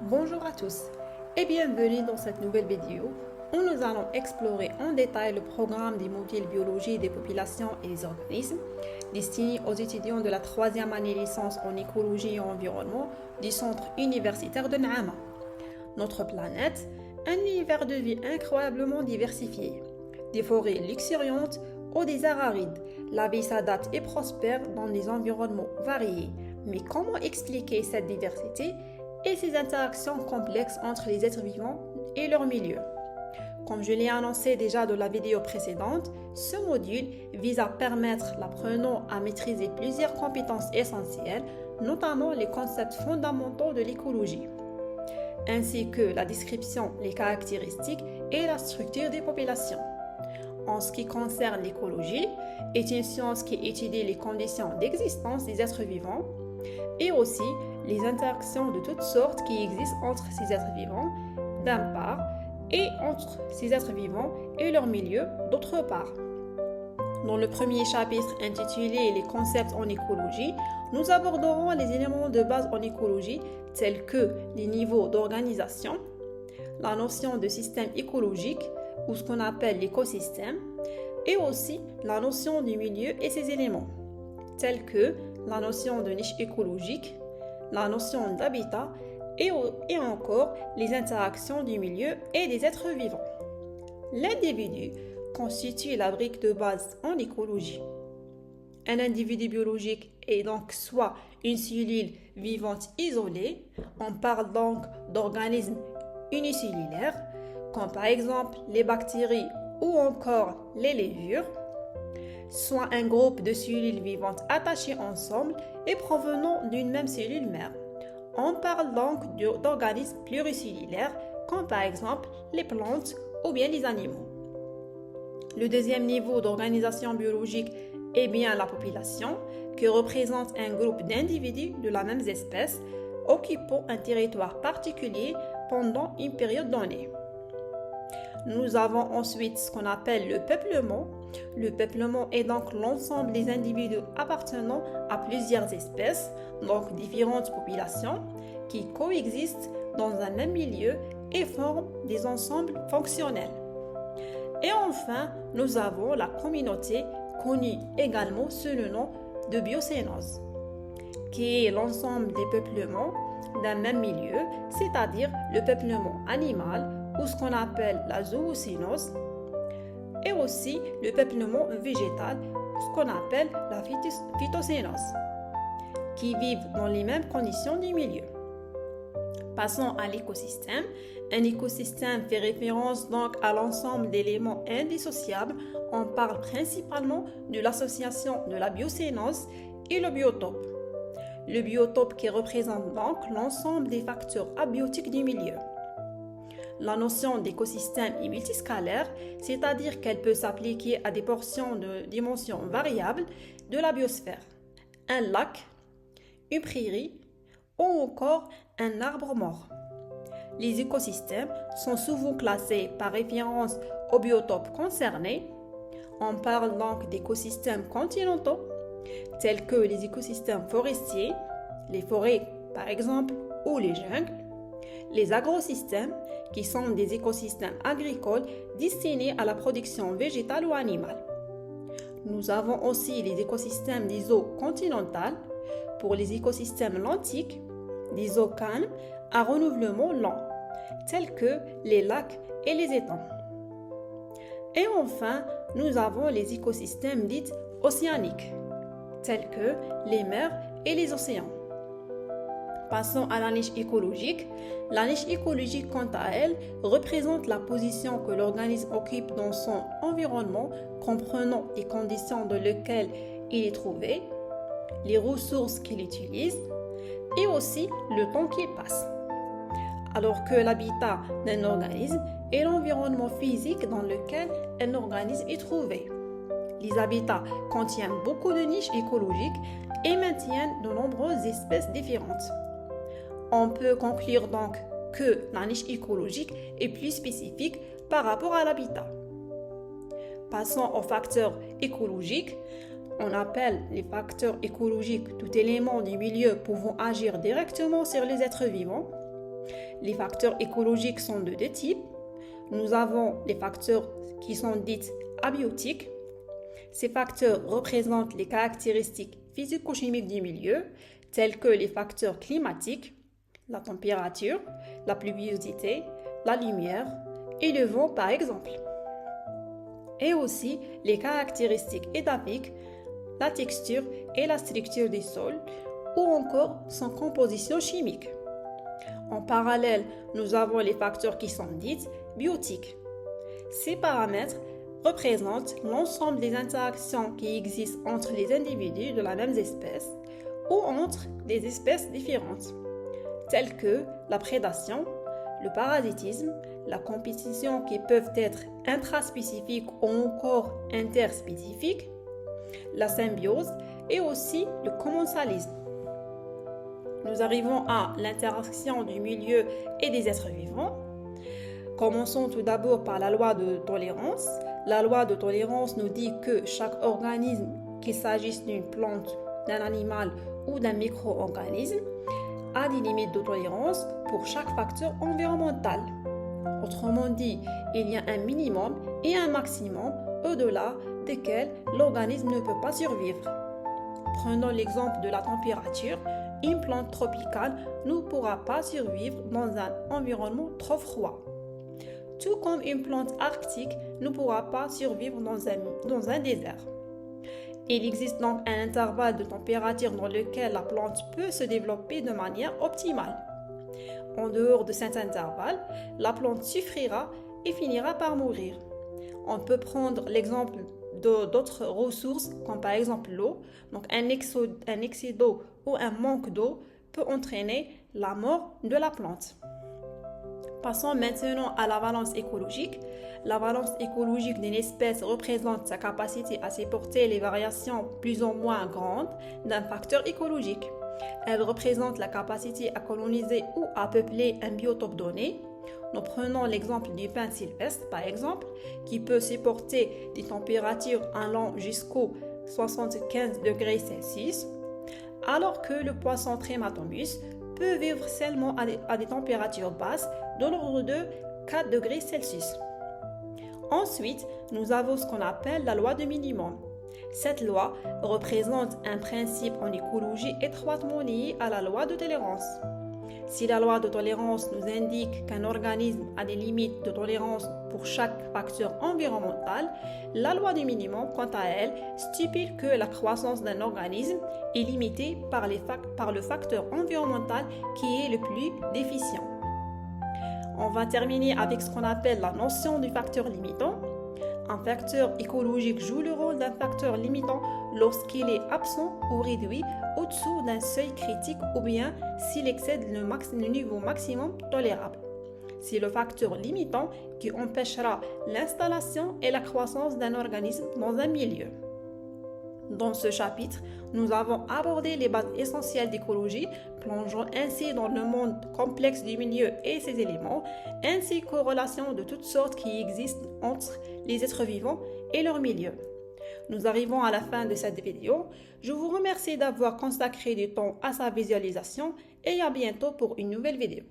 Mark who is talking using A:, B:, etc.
A: Bonjour à tous et bienvenue dans cette nouvelle vidéo où nous allons explorer en détail le programme des modules biologie des populations et des organismes destiné aux étudiants de la troisième année licence en écologie et environnement du centre universitaire de Naama. Notre planète, un univers de vie incroyablement diversifié, des forêts luxuriantes aux déserts arides. La vie s'adapte et prospère dans des environnements variés. Mais comment expliquer cette diversité et ces interactions complexes entre les êtres vivants et leur milieu? Comme je l'ai annoncé déjà dans la vidéo précédente, ce module vise à permettre l'apprenant à maîtriser plusieurs compétences essentielles, notamment les concepts fondamentaux de l'écologie, ainsi que la description, les caractéristiques et la structure des populations. En ce qui concerne l'écologie, est une science qui étudie les conditions d'existence des êtres vivants et aussi les interactions de toutes sortes qui existent entre ces êtres vivants d'un part et entre ces êtres vivants et leur milieu d'autre part. Dans le premier chapitre intitulé Les concepts en écologie, nous aborderons les éléments de base en écologie tels que les niveaux d'organisation, la notion de système écologique ou ce qu'on appelle l'écosystème, et aussi la notion du milieu et ses éléments, tels que la notion de niche écologique, la notion d'habitat et encore les interactions du milieu et des êtres vivants. L'individu constitue la brique de base en écologie. Un individu biologique est donc soit une cellule vivante isolée, on parle donc d'organismes unicellulaires, comme par exemple les bactéries ou encore les levures, soit un groupe de cellules vivantes attachées ensemble et provenant d'une même cellule mère. On parle donc d'organismes pluricellulaires, comme par exemple les plantes ou bien les animaux. Le deuxième niveau d'organisation biologique est bien la population, qui représente un groupe d'individus de la même espèce occupant un territoire particulier pendant une période donnée. Nous avons ensuite ce qu'on appelle le peuplement. Le peuplement est donc l'ensemble des individus appartenant à plusieurs espèces, donc différentes populations, qui coexistent dans un même milieu et forment des ensembles fonctionnels. Et enfin, nous avons la communauté, connue également sous le nom de biocénose, qui est l'ensemble des peuplements d'un même milieu, c'est-à-dire le peuplement animal, ou ce qu'on appelle la zoocénose, et aussi le peuplement végétal, ce qu'on appelle la phytocénose, qui vivent dans les mêmes conditions du milieu. Passons à l'écosystème. Un écosystème fait référence donc à l'ensemble d'éléments indissociables. On parle principalement de l'association de la biocénose et le biotope. Le biotope qui représente donc l'ensemble des facteurs abiotiques du milieu. La notion d'écosystème est multiscalaire, c'est-à-dire qu'elle peut s'appliquer à des portions de dimensions variables de la biosphère. Un lac, une prairie ou encore un arbre mort. Les écosystèmes sont souvent classés par référence au biotope concerné. On parle donc d'écosystèmes continentaux, tels que les écosystèmes forestiers, les forêts par exemple, ou les jungles. Les agrosystèmes, qui sont des écosystèmes agricoles destinés à la production végétale ou animale. Nous avons aussi les écosystèmes des eaux continentales. Pour les écosystèmes lentiques, des eaux calmes à renouvellement lent, tels que les lacs et les étangs. Et enfin, nous avons les écosystèmes dits océaniques, tels que les mers et les océans. Passons à la niche écologique. La niche écologique, quant à elle, représente la position que l'organisme occupe dans son environnement, comprenant les conditions dans lesquelles il est trouvé, les ressources qu'il utilise et aussi le temps qu'il passe. Alors que l'habitat d'un organisme est l'environnement physique dans lequel un organisme est trouvé. Les habitats contiennent beaucoup de niches écologiques et maintiennent de nombreuses espèces différentes. On peut conclure donc que la niche écologique est plus spécifique par rapport à l'habitat. Passons aux facteurs écologiques. On appelle les facteurs écologiques tout élément du milieu pouvant agir directement sur les êtres vivants. Les facteurs écologiques sont de deux types. Nous avons les facteurs qui sont dits abiotiques. Ces facteurs représentent les caractéristiques physico-chimiques du milieu, tels que les facteurs climatiques, la température, la pluviosité, la lumière et le vent par exemple. Et aussi les caractéristiques étapiques, la texture et la structure des sols ou encore son composition chimique. En parallèle, nous avons les facteurs qui sont dits biotiques. Ces paramètres représentent l'ensemble des interactions qui existent entre les individus de la même espèce ou entre des espèces différentes, telles que la prédation, le parasitisme, la compétition qui peuvent être intraspécifiques ou encore interspécifiques, la symbiose et aussi le commensalisme. Nous arrivons à l'interaction du milieu et des êtres vivants. Commençons tout d'abord par la loi de tolérance. La loi de tolérance nous dit que chaque organisme, qu'il s'agisse d'une plante, d'un animal ou d'un micro-organisme, a des limites de tolérance pour chaque facteur environnemental. Autrement dit, il y a un minimum et un maximum au-delà desquels l'organisme ne peut pas survivre. Prenons l'exemple de la température. Une plante tropicale ne pourra pas survivre dans un environnement trop froid. Tout comme une plante arctique ne pourra pas survivre dans un désert. Il existe donc un intervalle de température dans lequel la plante peut se développer de manière optimale. En dehors de cet intervalle, la plante souffrira et finira par mourir. On peut prendre l'exemple d'autres ressources, comme par exemple l'eau. Donc un excès d'eau ou un manque d'eau peut entraîner la mort de la plante. Passons maintenant à la valence écologique. La valence écologique d'une espèce représente sa capacité à supporter les variations plus ou moins grandes d'un facteur écologique. Elle représente la capacité à coloniser ou à peupler un biotope donné. Nous prenons l'exemple du pin sylvestre, par exemple, qui peut supporter des températures allant jusqu'aux 75 degrés Celsius, alors que le poisson Trematomus peut vivre seulement à des températures basses de l'ordre de 4 degrés Celsius. Ensuite, nous avons ce qu'on appelle la loi de minimum. Cette loi représente un principe en écologie étroitement lié à la loi de tolérance. Si la loi de tolérance nous indique qu'un organisme a des limites de tolérance pour chaque facteur environnemental, la loi du minimum, quant à elle, stipule que la croissance d'un organisme est limitée par le facteur environnemental qui est le plus déficient. On va terminer avec ce qu'on appelle la notion du facteur limitant. Un facteur écologique joue le rôle d'un facteur limitant lorsqu'il est absent ou réduit au-dessous d'un seuil critique ou bien s'il excède le niveau maximum tolérable. C'est le facteur limitant qui empêchera l'installation et la croissance d'un organisme dans un milieu. Dans ce chapitre, nous avons abordé les bases essentielles d'écologie, plongeant ainsi dans le monde complexe du milieu et ses éléments, ainsi qu'aux relations de toutes sortes qui existent entre les êtres vivants et leur milieu. Nous arrivons à la fin de cette vidéo. Je vous remercie d'avoir consacré du temps à sa visualisation et à bientôt pour une nouvelle vidéo.